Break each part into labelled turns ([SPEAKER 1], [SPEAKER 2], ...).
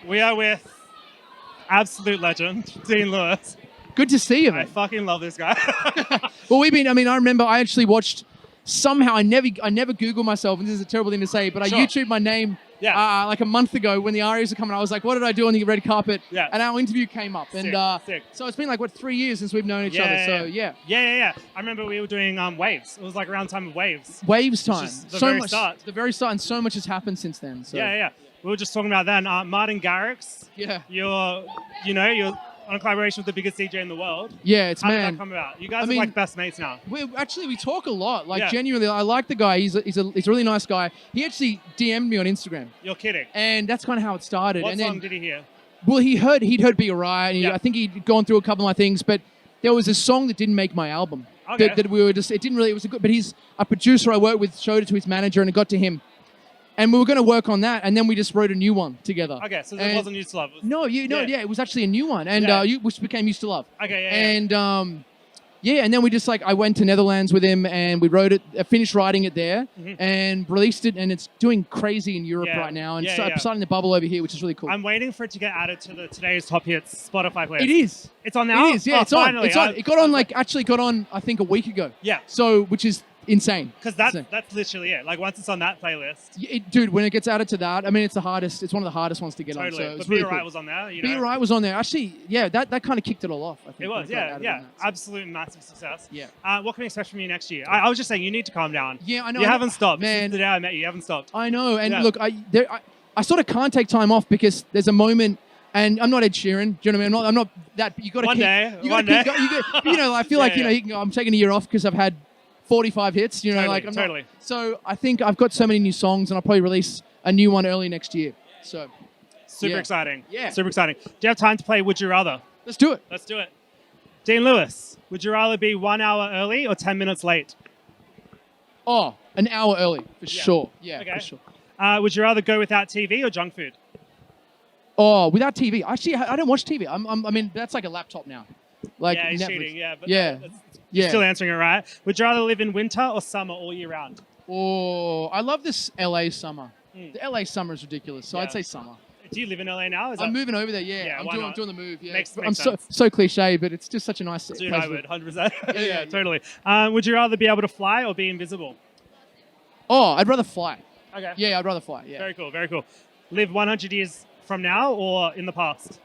[SPEAKER 1] We are with absolute legend, Dean Lewis.
[SPEAKER 2] Good to see you,
[SPEAKER 1] I
[SPEAKER 2] man.
[SPEAKER 1] fucking love this guy.
[SPEAKER 2] Well, I remember I actually watched, somehow, I never Google myself, and this is a terrible thing to say, but
[SPEAKER 1] Sure.
[SPEAKER 2] I YouTubed my name like a month ago when the ARIAs were coming. I was like, what did I do on the red carpet?
[SPEAKER 1] Yeah.
[SPEAKER 2] And our interview came up.
[SPEAKER 1] Sick,
[SPEAKER 2] And
[SPEAKER 1] sick.
[SPEAKER 2] so it's been like, 3 years since we've known each other. So, yeah.
[SPEAKER 1] Yeah. I remember we were doing Waves. It was like around time of Waves.
[SPEAKER 2] Waves time.
[SPEAKER 1] Just the very start.
[SPEAKER 2] The very start, and so much has happened since then. So.
[SPEAKER 1] Yeah. We were just talking about then. Martin Garrix.
[SPEAKER 2] Yeah.
[SPEAKER 1] You're on a collaboration with the biggest DJ in the world.
[SPEAKER 2] Yeah, it's
[SPEAKER 1] How did
[SPEAKER 2] man.
[SPEAKER 1] that come about? You guys are like best mates now.
[SPEAKER 2] We talk a lot. Like genuinely, I like the guy. He's a really nice guy. He actually DM'd me on Instagram.
[SPEAKER 1] You're kidding.
[SPEAKER 2] And that's kind of how it started.
[SPEAKER 1] What
[SPEAKER 2] and
[SPEAKER 1] song did he hear?
[SPEAKER 2] Well, he'd heard Be Alright, and I think he'd gone through a couple of my things, but there was a song that didn't make my album.
[SPEAKER 1] Okay.
[SPEAKER 2] That we were just, it didn't really, it was a good, but he's a producer I worked with, showed it to his manager, and it got to him. And we were going to work on that, and then we just wrote a new one together.
[SPEAKER 1] Okay, so it wasn't Used to Love.
[SPEAKER 2] It was actually a new one, and which became Used to Love.
[SPEAKER 1] Okay,
[SPEAKER 2] And and then we just I went to Netherlands with him, and we wrote it, finished writing it there, and released it, and it's doing crazy in Europe right now, and starting to bubble over here, which is really cool.
[SPEAKER 1] I'm waiting for it to get added to the Today's Top Hits Spotify playlist.
[SPEAKER 2] It is.
[SPEAKER 1] It's on now?
[SPEAKER 2] It is, yeah, it's
[SPEAKER 1] finally.
[SPEAKER 2] on. It's on. It got on, actually got on, I think, a week ago.
[SPEAKER 1] Yeah.
[SPEAKER 2] So, which is insane.
[SPEAKER 1] Because that's literally it. Like, once it's on that playlist.
[SPEAKER 2] Dude, when it gets added to that, I mean, it's one of the hardest ones to get on. So
[SPEAKER 1] But
[SPEAKER 2] really
[SPEAKER 1] Be Alright
[SPEAKER 2] cool.
[SPEAKER 1] was on there.
[SPEAKER 2] Be Alright was on there. Actually, that kind of kicked it all off, I think.
[SPEAKER 1] It was, yeah. Absolute massive success.
[SPEAKER 2] Yeah.
[SPEAKER 1] What can we expect from you next year? I was just saying, you need to calm down.
[SPEAKER 2] Yeah, I know.
[SPEAKER 1] You haven't stopped.
[SPEAKER 2] Man.
[SPEAKER 1] Since the day I met you, you haven't stopped.
[SPEAKER 2] I know. And look, I sort of can't take time off because there's a moment. And I'm not Ed Sheeran. Do you know what I mean? I'm not that. You got to keep.
[SPEAKER 1] One day.
[SPEAKER 2] I feel like I'm taking a year off because I've had 45 hits. You know,
[SPEAKER 1] Totally.
[SPEAKER 2] So I think I've got so many new songs, and I'll probably release a new one early next year. So.
[SPEAKER 1] Super exciting.
[SPEAKER 2] Yeah.
[SPEAKER 1] Super exciting. Do you have time to play Would You Rather?
[SPEAKER 2] Let's do it.
[SPEAKER 1] Let's do it. Dean Lewis, would you rather be 1 hour early or 10 minutes late?
[SPEAKER 2] Oh, an hour early for sure. Yeah,
[SPEAKER 1] okay.
[SPEAKER 2] for sure.
[SPEAKER 1] Would you rather go without TV or junk food?
[SPEAKER 2] Oh, without TV. Actually, I don't watch TV. I mean, that's like a laptop now. Like
[SPEAKER 1] he's
[SPEAKER 2] Netflix.
[SPEAKER 1] cheating. Yeah, but
[SPEAKER 2] You're
[SPEAKER 1] still answering it right. Would you rather live in winter or summer all year round?
[SPEAKER 2] Oh, I love this LA summer. The LA summer is ridiculous, so I'd say summer.
[SPEAKER 1] Do you live in LA now?
[SPEAKER 2] I'm moving over there.
[SPEAKER 1] Yeah,
[SPEAKER 2] I'm doing the move. Yeah,
[SPEAKER 1] makes
[SPEAKER 2] I'm
[SPEAKER 1] sense.
[SPEAKER 2] so cliche, but it's just such a nice.
[SPEAKER 1] Dude, I would 100%.
[SPEAKER 2] Yeah,
[SPEAKER 1] totally. Would you rather be able to fly or be invisible?
[SPEAKER 2] Oh, I'd rather fly.
[SPEAKER 1] Okay.
[SPEAKER 2] Yeah, I'd rather fly. Yeah.
[SPEAKER 1] Very cool. Very cool. Live 100 years from now or in the past?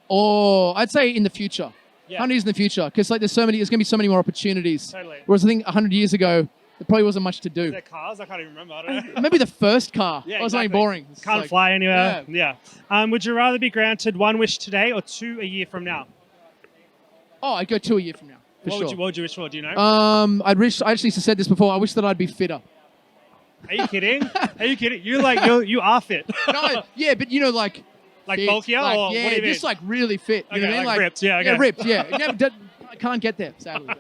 [SPEAKER 2] Oh, I'd say in the future.
[SPEAKER 1] Yeah.
[SPEAKER 2] 100 years in the future, because there's going to be so many more opportunities.
[SPEAKER 1] Totally.
[SPEAKER 2] Whereas I think 100 years ago, there probably wasn't much to do.
[SPEAKER 1] Is there cars? I can't even remember. I don't know.
[SPEAKER 2] Maybe the first car.
[SPEAKER 1] Yeah,
[SPEAKER 2] That was something boring. It's
[SPEAKER 1] Can't fly anywhere. Yeah. Would you rather be granted 1 wish today or 2 a year from now?
[SPEAKER 2] Oh, I'd go 2 a year from now.
[SPEAKER 1] What would you wish for? Do you know?
[SPEAKER 2] I actually said this before. I wish that I'd be fitter.
[SPEAKER 1] Are you kidding? Are you kidding? You are fit.
[SPEAKER 2] No, yeah, but
[SPEAKER 1] like
[SPEAKER 2] fit,
[SPEAKER 1] bulkier
[SPEAKER 2] like,
[SPEAKER 1] or what do you mean?
[SPEAKER 2] just like really fit. You know what I mean?
[SPEAKER 1] Like ripped. Yeah, okay.
[SPEAKER 2] Yeah, ripped. Yeah. I can't get there, sadly.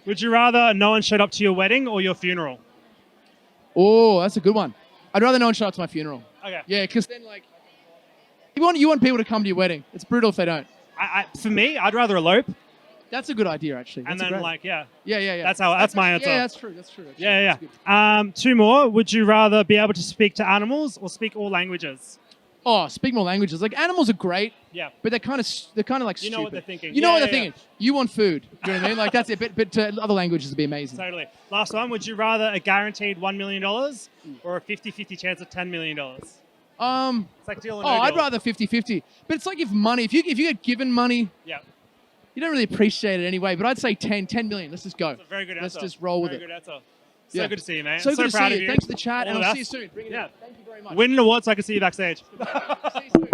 [SPEAKER 1] Would you rather no one showed up to your wedding or your funeral?
[SPEAKER 2] Oh, that's a good one. I'd rather no one show up to my funeral.
[SPEAKER 1] Okay.
[SPEAKER 2] Yeah, because then you want people to come to your wedding. It's brutal if they don't.
[SPEAKER 1] For me, I'd rather elope.
[SPEAKER 2] That's a good idea, actually.
[SPEAKER 1] That's
[SPEAKER 2] and then
[SPEAKER 1] Yeah. That's my answer.
[SPEAKER 2] Yeah, that's true. Actually.
[SPEAKER 1] Yeah. 2 more. Would you rather be able to speak to animals or speak all languages?
[SPEAKER 2] Oh, speak more languages. Like animals are great.
[SPEAKER 1] Yeah.
[SPEAKER 2] But they're kind of like
[SPEAKER 1] you
[SPEAKER 2] stupid.
[SPEAKER 1] know what they're thinking.
[SPEAKER 2] You know what they're thinking. You want food. Do you know what I mean? Like that's it. But other languages would be amazing.
[SPEAKER 1] Totally. Last one. Would you rather a guaranteed $1 million or a 50-50 chance of $10 million? It's like deal or no deal.
[SPEAKER 2] I'd rather 50-50. But it's like if you get given money, you don't really appreciate it anyway. But I'd say 10 million. Let's just go.
[SPEAKER 1] That's a very good answer.
[SPEAKER 2] Let's just roll with it.
[SPEAKER 1] Very good answer. So good to see you, mate.
[SPEAKER 2] So good to
[SPEAKER 1] proud
[SPEAKER 2] see
[SPEAKER 1] of
[SPEAKER 2] you.
[SPEAKER 1] you.
[SPEAKER 2] Thanks for the chat,
[SPEAKER 1] All
[SPEAKER 2] and
[SPEAKER 1] the
[SPEAKER 2] I'll
[SPEAKER 1] best.
[SPEAKER 2] see you soon. Bring it in. Thank you very much.
[SPEAKER 1] Win an award so I can see you backstage.
[SPEAKER 2] See you soon.